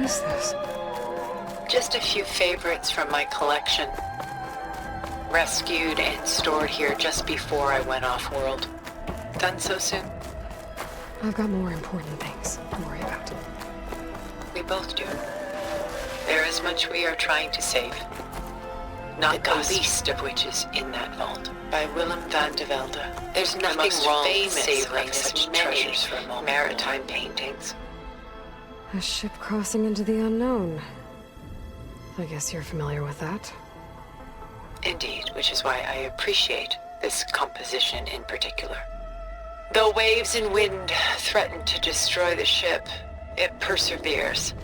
is this? Just a few favorites from my collection. Rescued and stored here just before I went off-world. Done so soon? I've got more important things to worry about. We both do. There is much we are trying to save. Not the least of which is in that vault, by Willem van de Velde. There's nothing wrong with savoring such treasures for a moment. Maritime paintings. A ship crossing into the unknown. I guess you're familiar with that. Indeed, which is why I appreciate this composition in particular. Though waves and wind threaten to destroy the ship, it perseveres,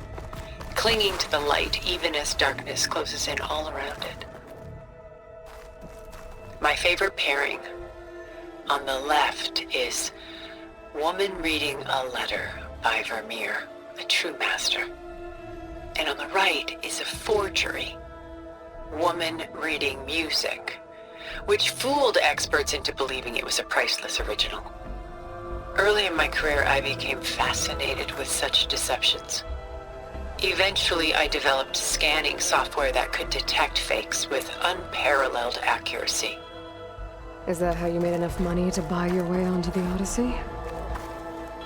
clinging to the light even as darkness closes in all around it. My favorite pairing on the left is Woman Reading a Letter by Vermeer, a true master. And on the right is a forgery, Woman Reading Music, which fooled experts into believing it was a priceless original. Early in my career, I became fascinated with such deceptions. Eventually, I developed scanning software that could detect fakes with unparalleled accuracy. Is that how you made enough money to buy your way onto the Odyssey?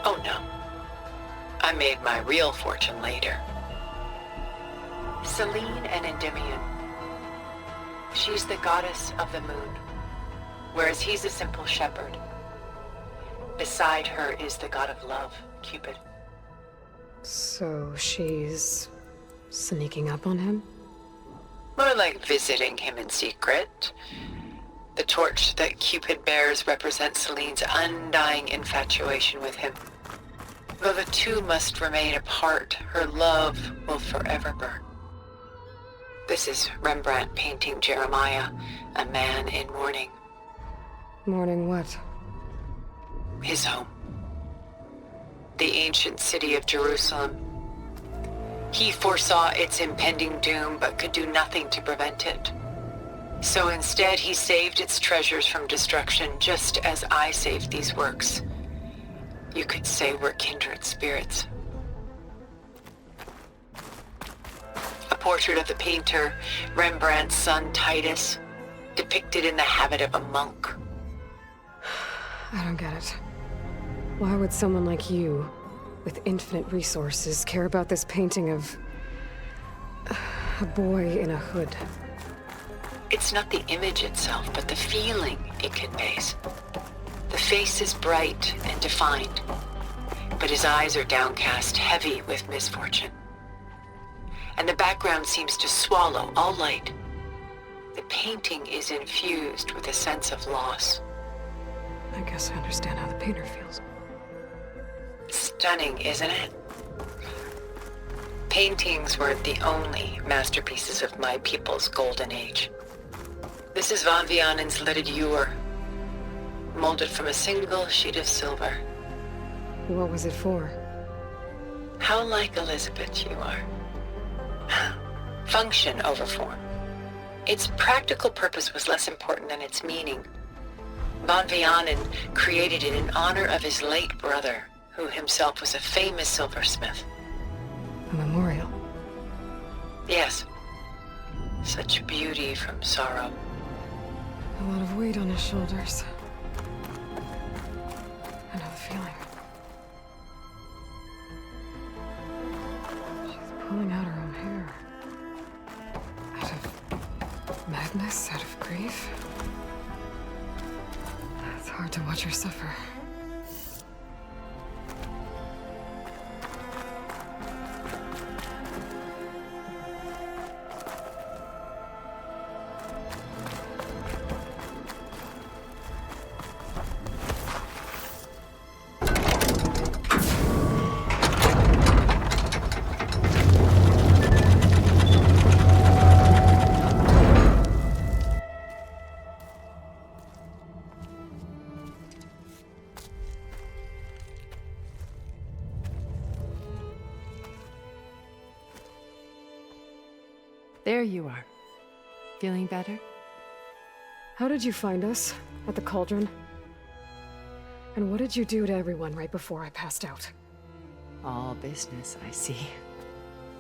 Oh no. I made my real fortune later. Selene and Endymion. She's the goddess of the moon, whereas he's a simple shepherd. Beside her is the god of love, Cupid. So she's sneaking up on him? More like visiting him in secret. The torch that Cupid bears represents Selene's undying infatuation with him. Though the two must remain apart, her love will forever burn. This is Rembrandt painting Jeremiah, a man in mourning. Mourning what? His home. The ancient city of Jerusalem. He foresaw its impending doom, but could do nothing to prevent it. So instead, he saved its treasures from destruction, just as I saved these works. You could say we're kindred spirits. A portrait of the painter, Rembrandt's son Titus, depicted in the habit of a monk. I don't get it. Why would someone like you, with infinite resources, care about this painting of a boy in a hood? It's not the image itself, but the feeling it conveys. The face is bright and defined, but his eyes are downcast, heavy with misfortune. And the background seems to swallow all light. The painting is infused with a sense of loss. I guess I understand how the painter feels. Stunning, isn't it? Paintings weren't the only masterpieces of my people's golden age. This is Van Vianen's leaded ewer, molded from a single sheet of silver. What was it for? How like Elizabeth you are. Function over form. Its practical purpose was less important than its meaning. Van Vianen created it in honor of his late brother, who himself was a famous silversmith. A memorial? Yes. Such beauty from sorrow. A lot of weight on his shoulders. I know the feeling. She's pulling out her own hair. Out of madness, out of grief. It's hard to watch her suffer. There you are. Feeling better? How did you find us? At the cauldron? And what did you do to everyone right before I passed out? All business, I see.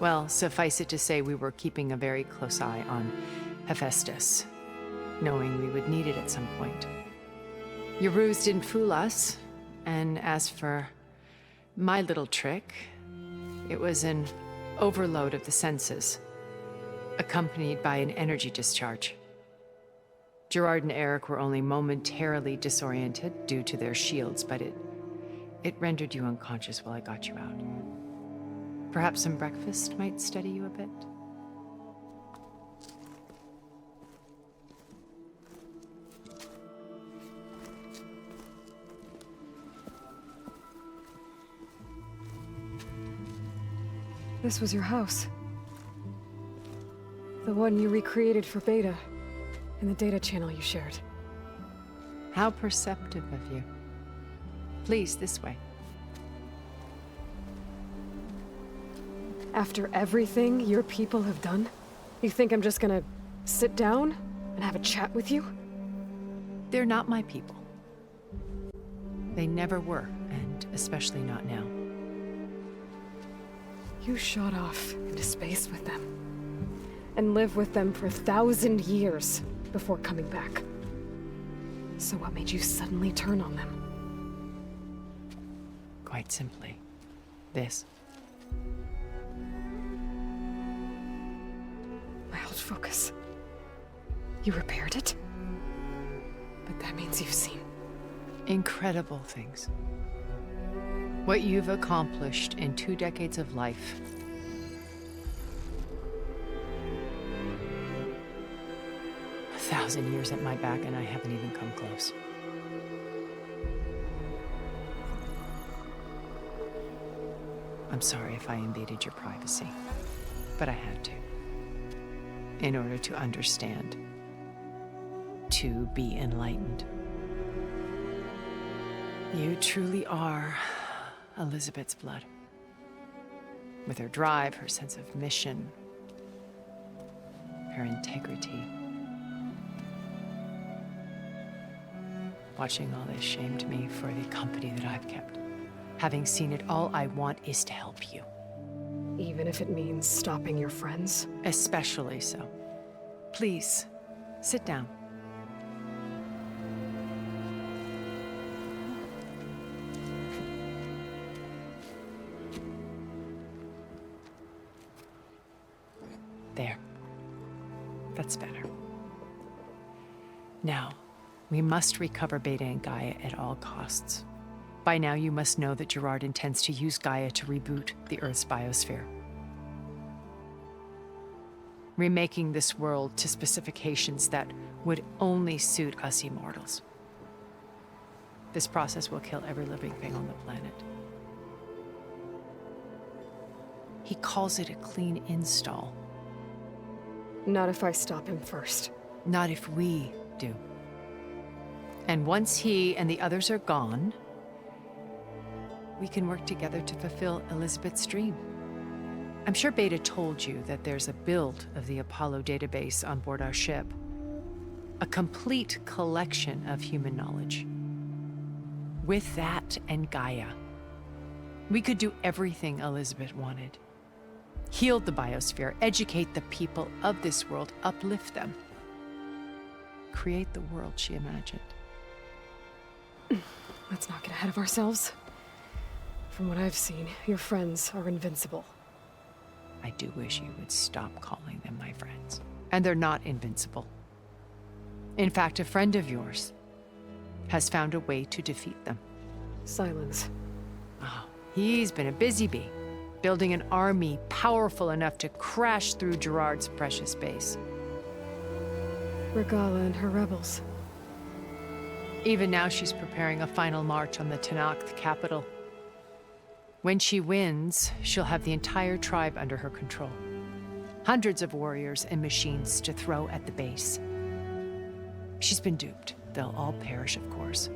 Well, suffice it to say we were keeping a very close eye on Hephaestus, knowing we would need it at some point. Your ruse didn't fool us, and as for my little trick, it was an overload of the senses, accompanied by an energy discharge. Gerard and Eric were only momentarily disoriented due to their shields, but it rendered you unconscious while I got you out. Perhaps some breakfast might steady you a bit? This was your house. The one you recreated for Beta, in the data channel you shared. How perceptive of you. Please, this way. After everything your people have done, you think I'm just gonna sit down and have a chat with you? They're not my people. They never were, and especially not now. You shot off into space with them, and lived with them for 1,000 years before coming back. So what made you suddenly turn on them? Quite simply, this. My old focus. You repaired it? But that means you've seen Incredible things. What you've accomplished in 2 decades of life. A 1,000 years at my back, and I haven't even come close. I'm sorry if I invaded your privacy, but I had to. In order to understand. To be enlightened. You truly are Elizabeth's blood. With her drive, her sense of mission, her integrity. Watching all this shamed me for the company that I've kept. Having seen it, all I want is to help you. even if it means stopping your friends? Especially so. Please, sit down. There. That's better. Now, we must recover Beta and Gaia at all costs. By now, you must know that Gerard intends to use Gaia to reboot the Earth's biosphere. Remaking this world to specifications that would only suit us immortals. This process will kill every living thing on the planet. He calls it a clean install. Not if I stop him first. Not if we do. And once he and the others are gone, we can work together to fulfill Elizabeth's dream. I'm sure Beta told you that there's a build of the Apollo database on board our ship. A complete collection of human knowledge. With that and Gaia, we could do everything Elizabeth wanted. Heal the biosphere, educate the people of this world, uplift them. Create the world she imagined. Let's not get ahead of ourselves. From what I've seen, your friends are invincible. I do wish you would stop calling them my friends. And they're not invincible. In fact, a friend of yours has found a way to defeat them. Silence. Oh, he's been a busy bee, building an army powerful enough to crash through Gerard's precious base. Regala and her rebels. Even now, she's preparing a final march on the Tenakth capital. When she wins, she'll have the entire tribe under her control. Hundreds of warriors and machines to throw at the base. She's been duped. They'll all perish, of course.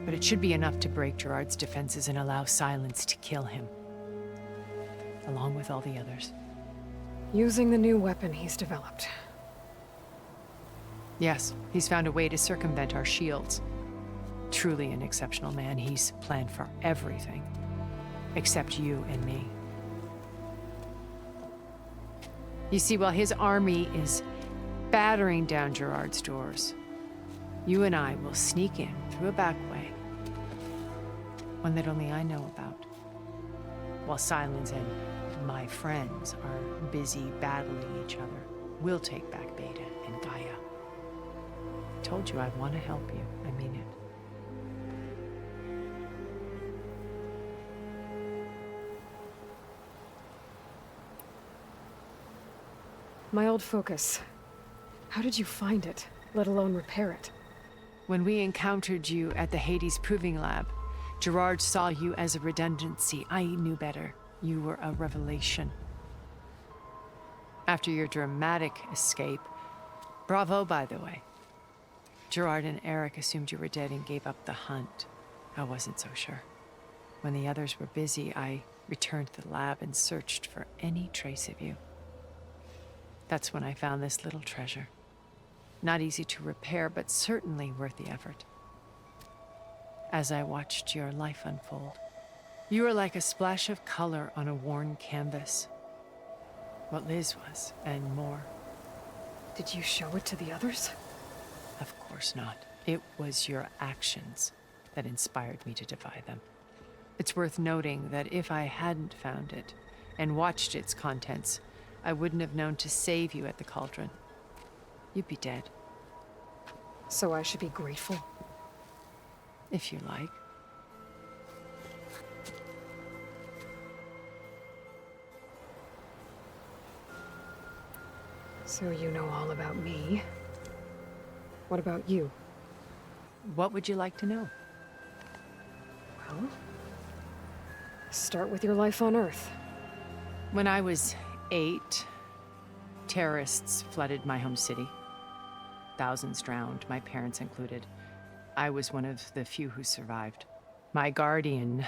But it should be enough to break Gerard's defenses and allow Silence to kill him. Along with all the others. Using the new weapon he's developed. Yes, he's found a way to circumvent our shields. Truly an exceptional man. He's planned for everything. Except you and me. You see, while his army is battering down Gerard's doors, you and I will sneak in through a back way, one that only I know about, while Silence and my friends are busy battling each other. We'll take back Beta and Gaia. I told you I want to help you. I mean it. My old focus. How did you find it, let alone repair it? When we encountered you at the Hades Proving Lab, Gerard saw you as a redundancy. I knew better. You were a revelation. After your dramatic escape, bravo, by the way. Gerard and Eric assumed you were dead and gave up the hunt. I wasn't so sure. When the others were busy, I returned to the lab and searched for any trace of you. That's when I found this little treasure. Not easy to repair, but certainly worth the effort. As I watched your life unfold, you were like a splash of color on a worn canvas. What Liz was, and more. Did you show it to the others? Of course not. It was your actions that inspired me to defy them. It's worth noting that if I hadn't found it and watched its contents, I wouldn't have known to save you at the cauldron. You'd be dead. So I should be grateful? If you like. So you know all about me. What about you? What would you like to know? Well, start with your life on Earth. When I was 8, terrorists flooded my home city. Thousands drowned, my parents included. I was one of the few who survived. My guardian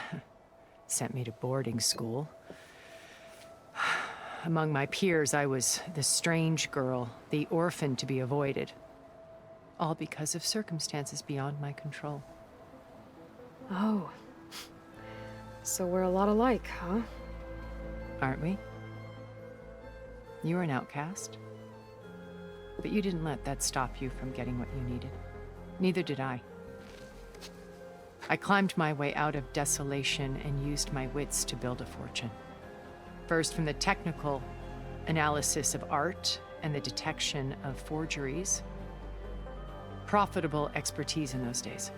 sent me to boarding school. Among my peers, I was the strange girl, the orphan to be avoided. All because of circumstances beyond my control. Oh. So we're a lot alike, huh? Aren't we? You were an outcast. But you didn't let that stop you from getting what you needed. Neither did I. I climbed my way out of desolation and used my wits to build a fortune. First, from the technical analysis of art and the detection of forgeries. Profitable expertise in those days.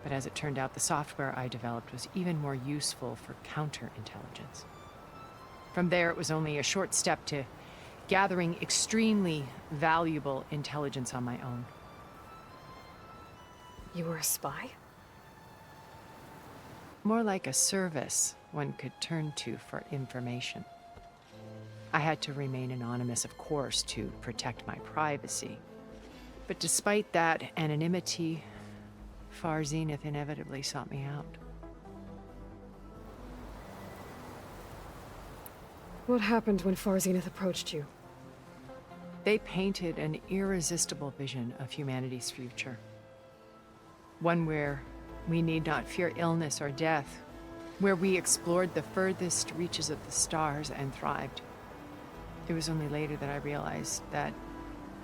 But as it turned out, the software I developed was even more useful for counterintelligence. From there, it was only a short step to gathering extremely valuable intelligence on my own. You were a spy? More like a service one could turn to for information. I had to remain anonymous, of course, to protect my privacy. But despite that anonymity, Far Zenith inevitably sought me out. What happened when Far Zenith approached you? They painted an irresistible vision of humanity's future. One where we need not fear illness or death, where we explored the furthest reaches of the stars and thrived. It was only later that I realized that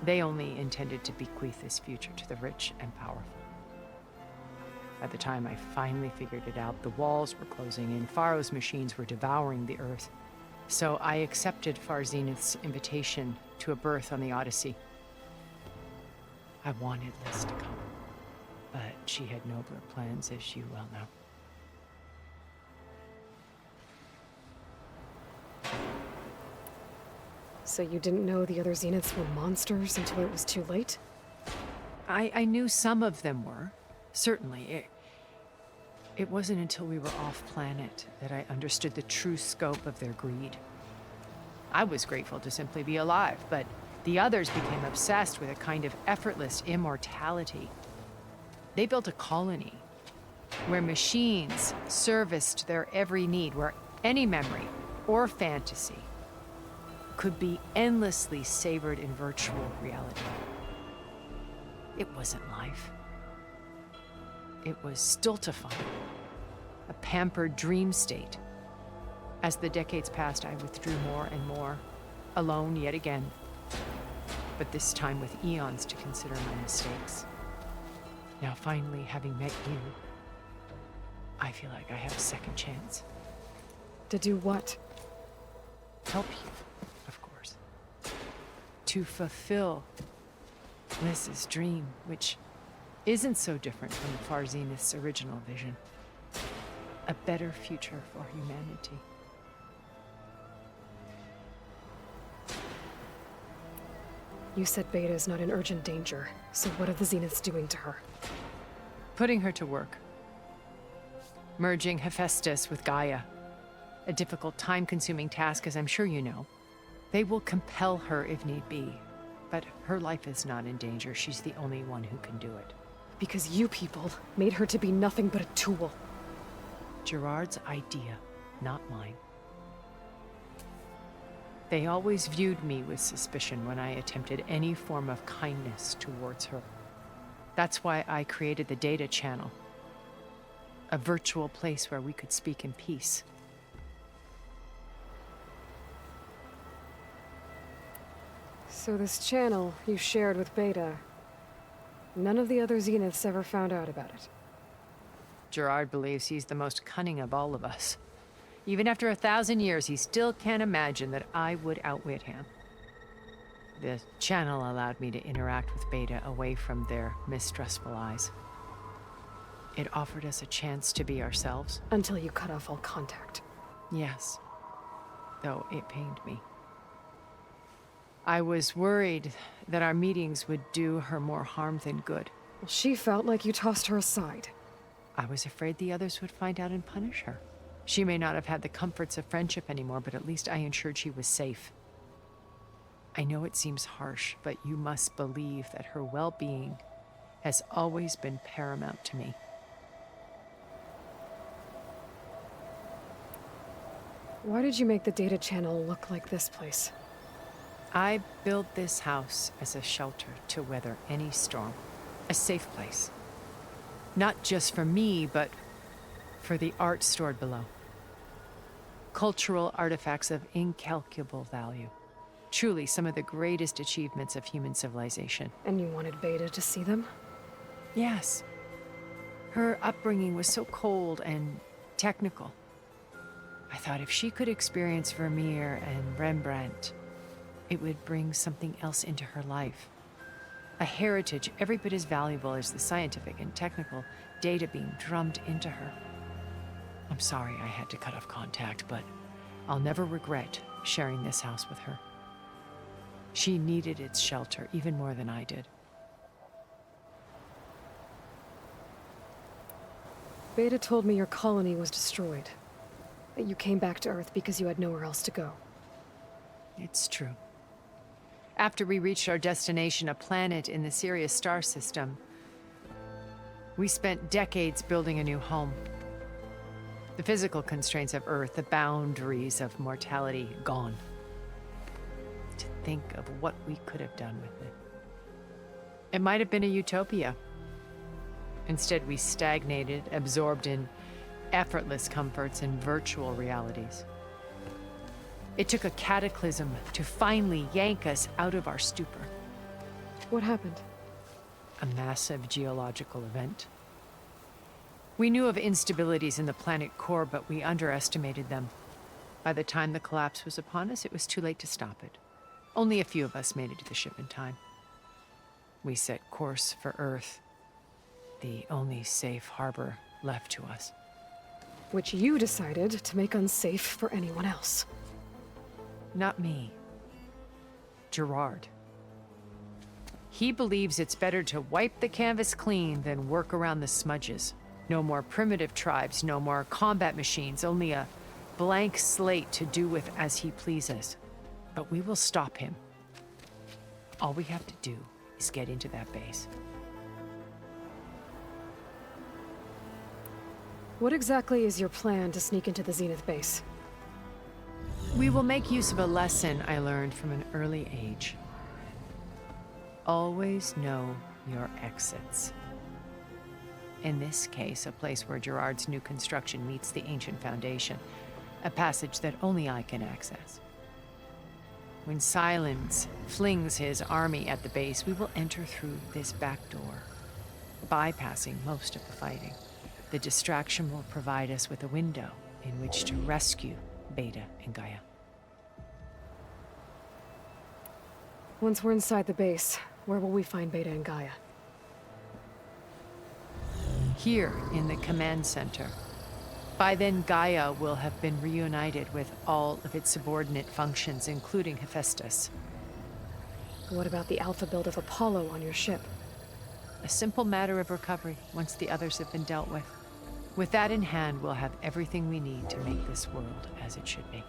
they only intended to bequeath this future to the rich and powerful. By the time I finally figured it out, the walls were closing in, Pharaoh's machines were devouring the Earth. So I accepted Far Zenith's invitation to a berth on the Odyssey. I wanted Liz to come, but she had nobler plans, as you well know. So you didn't know the other Zeniths were monsters until it was too late? I knew some of them were, certainly. It wasn't until we were off-planet that I understood the true scope of their greed. I was grateful to simply be alive, but the others became obsessed with a kind of effortless immortality. They built a colony where machines serviced their every need, where any memory or fantasy could be endlessly savored in virtual reality. It wasn't life. It was stultifying, a pampered dream state. As the decades passed, I withdrew more and more, alone yet again, but this time with eons to consider my mistakes. Now finally, having met you, I feel like I have a second chance. To do what? Help you, of course. To fulfill Liz's dream, which isn't so different from the Far Zenith's original vision. A better future for humanity. You said Beta is not in urgent danger, so what are the Zeniths doing to her? Putting her to work. Merging Hephaestus with Gaia. A difficult, time-consuming task, as I'm sure you know. They will compel her if need be, but her life is not in danger. She's the only one who can do it. Because you people made her to be nothing but a tool. Gerard's idea, not mine. They always viewed me with suspicion when I attempted any form of kindness towards her. That's why I created the data channel. A virtual place where we could speak in peace. So this channel you shared with Beta, none of the other Zeniths ever found out about it. Gerard believes he's the most cunning of all of us. Even after 1,000 years, he still can't imagine that I would outwit him. The channel allowed me to interact with Beta away from their mistrustful eyes. It offered us a chance to be ourselves. Until you cut off all contact. Yes, though it pained me. I was worried that our meetings would do her more harm than good. Well, she felt like you tossed her aside. I was afraid the others would find out and punish her. She may not have had the comforts of friendship anymore, but at least I ensured she was safe. I know it seems harsh, but you must believe that her well-being has always been paramount to me. Why did you make the data channel look like this place? I built this house as a shelter to weather any storm. A safe place. Not just for me, but for the art stored below. Cultural artifacts of incalculable value. Truly some of the greatest achievements of human civilization. And you wanted Beta to see them? Yes. Her upbringing was so cold and technical. I thought if she could experience Vermeer and Rembrandt, it would bring something else into her life. A heritage every bit as valuable as the scientific and technical data being drummed into her. I'm sorry I had to cut off contact, but I'll never regret sharing this house with her. She needed its shelter even more than I did. Beta told me your colony was destroyed. That you came back to Earth because you had nowhere else to go. It's true. After we reached our destination, a planet in the Sirius star system, we spent decades building a new home. The physical constraints of Earth, the boundaries of mortality, gone. To think of what we could have done with it. It might have been a utopia. Instead, we stagnated, absorbed in effortless comforts and virtual realities. It took a cataclysm to finally yank us out of our stupor. What happened? A massive geological event. We knew of instabilities in the planet core, but we underestimated them. By the time the collapse was upon us, it was too late to stop it. Only a few of us made it to the ship in time. We set course for Earth, the only safe harbor left to us. Which you decided to make unsafe for anyone else. Not me. Gerard. He believes it's better to wipe the canvas clean than work around the smudges. No more primitive tribes, no more combat machines, only a blank slate to do with as he pleases. But we will stop him. All we have to do is get into that base. What exactly is your plan to sneak into the Zenith base? We will make use of a lesson I learned from an early age. Always know your exits. In this case, a place where Gerard's new construction meets the ancient foundation, a passage that only I can access. When Silence flings his army at the base, we will enter through this back door, bypassing most of the fighting. The distraction will provide us with a window in which to rescue Beta and Gaia. Once we're inside the base, where will we find Beta and Gaia? Here in the command center. By then, Gaia will have been reunited with all of its subordinate functions, including Hephaestus. What about the alpha build of Apollo on your ship? A simple matter of recovery once the others have been dealt with. With that in hand, we'll have everything we need to make this world as it should be.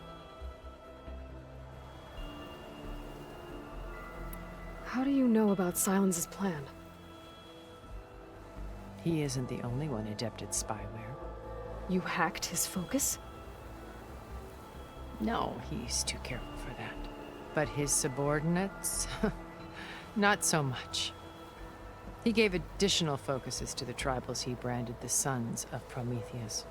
How do you know about Silence's plan? He isn't the only one adept at spyware. You hacked his focus? No, he's too careful for that. But his subordinates? Not so much. He gave additional focuses to the tribals he branded the Sons of Prometheus.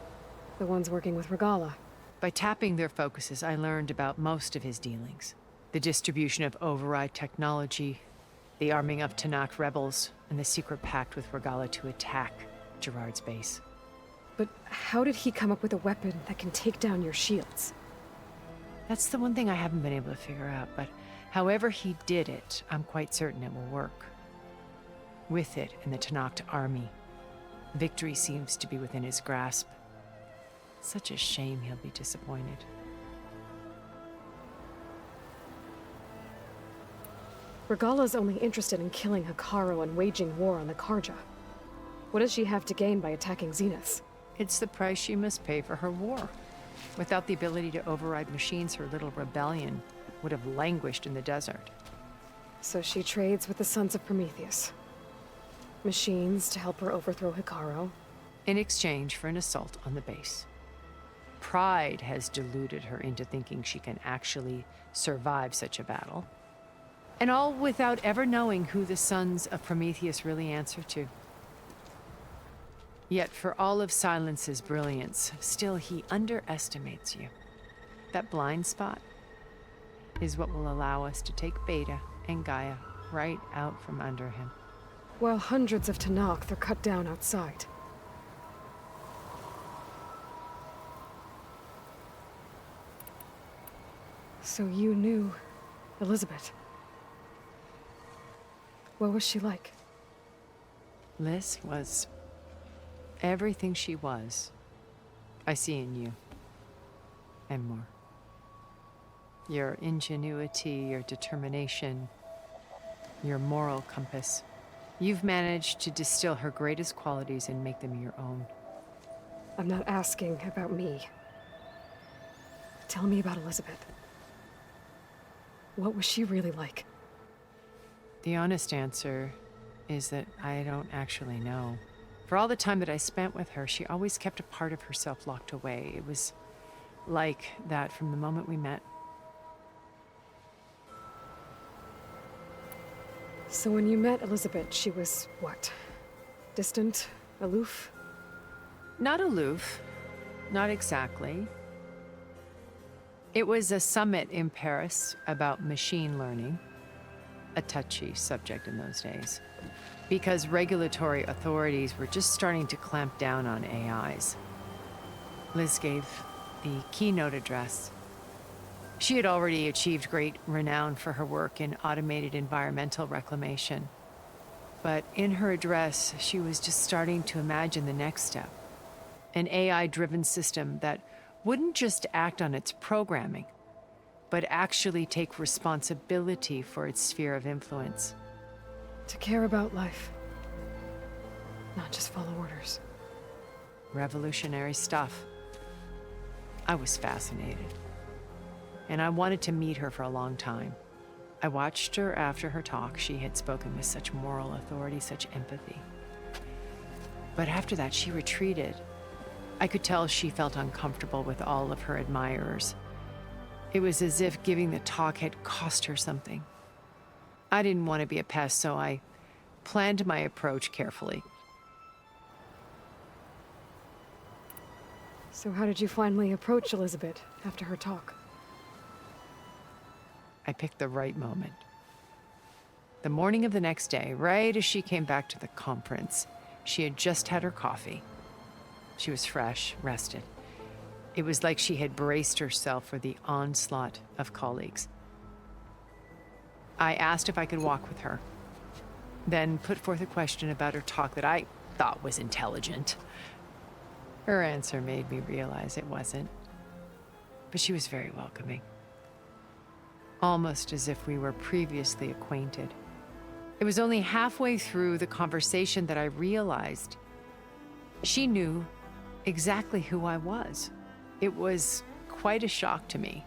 The ones working with Regala. By tapping their focuses, I learned about most of his dealings. The distribution of override technology, the arming of Tanakh rebels, and the secret pact with Regala to attack Gerard's base. But how did he come up with a weapon that can take down your shields? That's the one thing I haven't been able to figure out, but however he did it, I'm quite certain it will work. With it and the Tanakh army, victory seems to be within his grasp. Such a shame he'll be disappointed. Regala's only interested in killing Hikaru and waging war on the Karja. What does she have to gain by attacking Zenith? It's the price she must pay for her war. Without the ability to override machines, her little rebellion would have languished in the desert. So she trades with the Sons of Prometheus. Machines to help her overthrow Hikaru. In exchange for an assault on the base. Pride has deluded her into thinking she can actually survive such a battle. And all without ever knowing who the Sons of Prometheus really answer to. Yet for all of Silence's brilliance, still he underestimates you. That blind spot is what will allow us to take Beta and Gaia right out from under him. While hundreds of Tanakh are cut down outside. So you knew Elizabeth. What was she like? Liz was everything she was. I see in you. And more. Your ingenuity, your determination, your moral compass. You've managed to distill her greatest qualities and make them your own. I'm not asking about me. Tell me about Elizabeth. What was she really like? The honest answer is that I don't actually know. For all the time that I spent with her, she always kept a part of herself locked away. It was like that from the moment we met. So when you met Elizabeth, she was what? Distant? Aloof? Not aloof. Not exactly. It was a summit in Paris about machine learning. A touchy subject in those days. Because regulatory authorities were just starting to clamp down on AIs. Liz gave the keynote address. She had already achieved great renown for her work in automated environmental reclamation. But in her address, she was just starting to imagine the next step. An AI-driven system that wouldn't just act on its programming, but actually take responsibility for its sphere of influence. To care about life. Not just follow orders. Revolutionary stuff. I was fascinated. And I wanted to meet her for a long time. I watched her after her talk. She had spoken with such moral authority, such empathy. But after that, she retreated. I could tell she felt uncomfortable with all of her admirers. It was as if giving the talk had cost her something. I didn't want to be a pest, so I planned my approach carefully. So how did you finally approach Elizabeth after her talk? I picked the right moment. The morning of the next day, right as she came back to the conference, she had just had her coffee. She was fresh, rested. It was like she had braced herself for the onslaught of colleagues. I asked if I could walk with her, then put forth a question about her talk that I thought was intelligent. Her answer made me realize it wasn't, but she was very welcoming, almost as if we were previously acquainted. It was only halfway through the conversation that I realized she knew exactly who I was. It was quite a shock to me.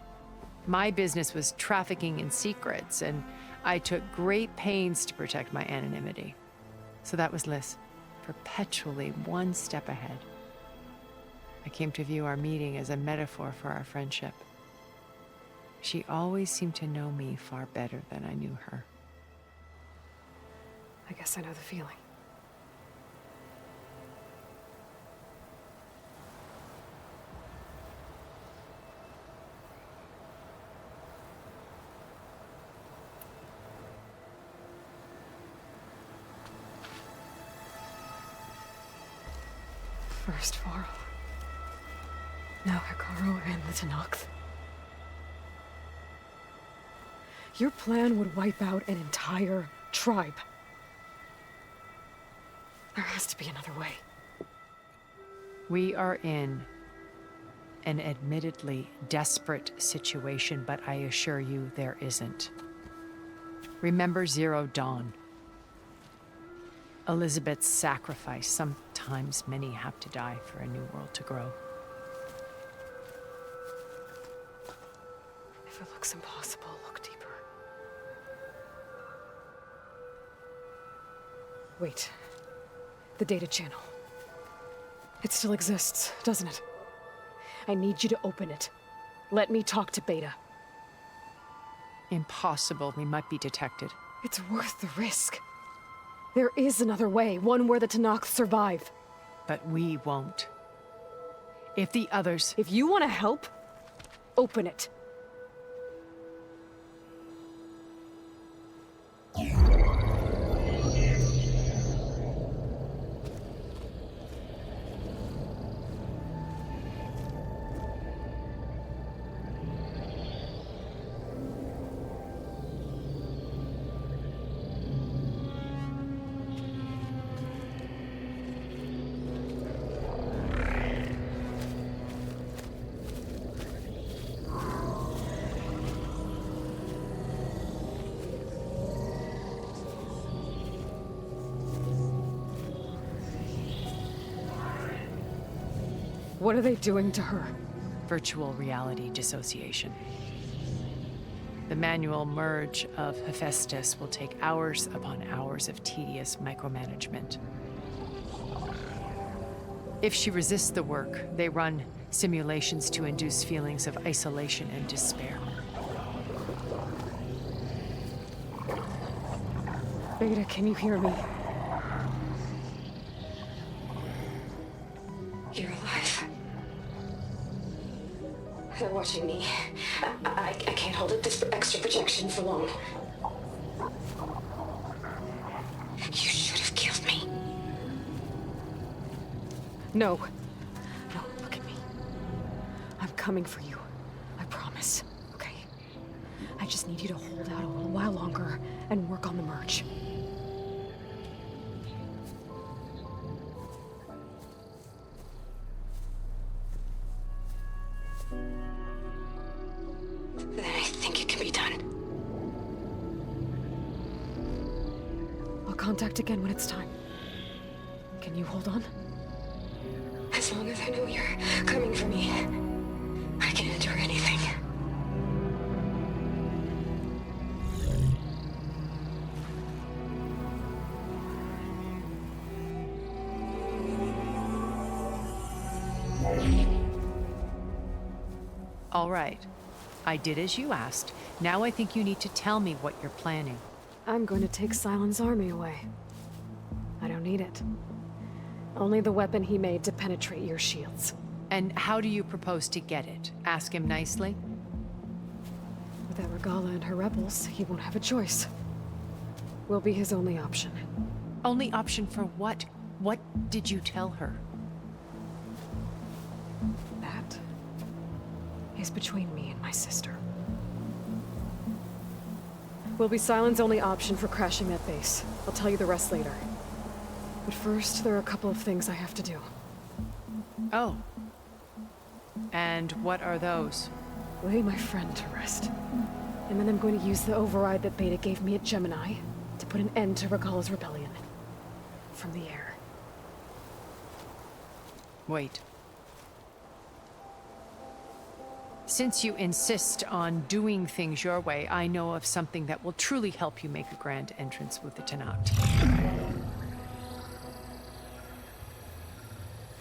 My business was trafficking in secrets, and I took great pains to protect my anonymity. So that was Liz, perpetually one step ahead. I came to view our meeting as a metaphor for our friendship. She always seemed to know me far better than I knew her. I guess I know the feeling. First Varl. Now Hikaru and the Tenakth. Your plan would wipe out an entire tribe. There has to be another way. We are in an admittedly desperate situation, but I assure you there isn't. Remember Zero Dawn. Elizabeth's sacrifice. Sometimes many have to die for a new world to grow. If it looks impossible, look deeper. Wait. The data channel. It still exists, doesn't it? I need you to open it. Let me talk to Beta. Impossible. We might be detected. It's worth the risk. There is another way, one where the Tenakth survive. But we won't. If the others... If you want to help, open it. What are they doing to her? Virtual reality dissociation. The manual merge of Hephaestus will take hours upon hours of tedious micromanagement. If she resists the work, they run simulations to induce feelings of isolation and despair. Beta, can you hear me? You're alive. They're watching me. I can't hold up this extra projection for long. You should have killed me. No. No, look at me. I'm coming for you. I promise. Okay? I just need you to hold out a little while longer and work on the merge. Then I think it can be done. I'll contact again when it's time. Can you hold on? As long as I know you're coming for me, I can endure anything. All right. I did as you asked. Now I think you need to tell me what you're planning. I'm going to take Sylens' army away. I don't need it. Only the weapon he made to penetrate your shields. And how do you propose to get it? Ask him nicely? Without Regala and her rebels, he won't have a choice. We'll be his only option. Only option for what? What did you tell her? That is between me and my sister. Will be Sylens' only option for crashing that base. I'll tell you the rest later. But first, there are a couple of things I have to do. Oh. And what are those? Lay my friend to rest. And then I'm going to use the override that Beta gave me at Gemini to put an end to Regala's rebellion. From the air. Wait. Since you insist on doing things your way, I know of something that will truly help you make a grand entrance with the Tenakth.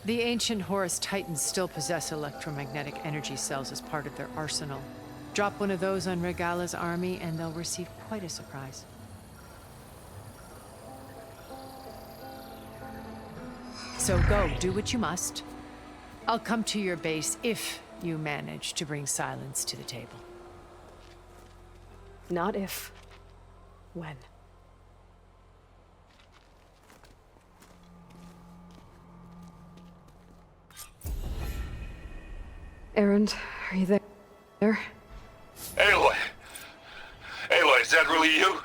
The ancient Horus Titans still possess electromagnetic energy cells as part of their arsenal. Drop one of those on Regala's army and they'll receive quite a surprise. So go, do what you must. I'll come to your base if you manage to bring Sylens to the table. Not if. When. Erend, are you there? Aloy! Aloy, is that really you?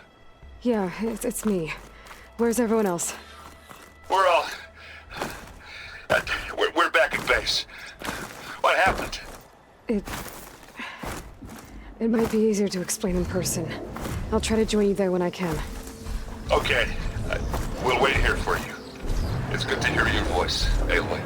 Yeah, it's me. Where's everyone else? We're all... We're back at base. What happened? It might be easier to explain in person. I'll try to join you there when I can. Okay. We'll wait here for you. It's good to hear your voice, Aloy.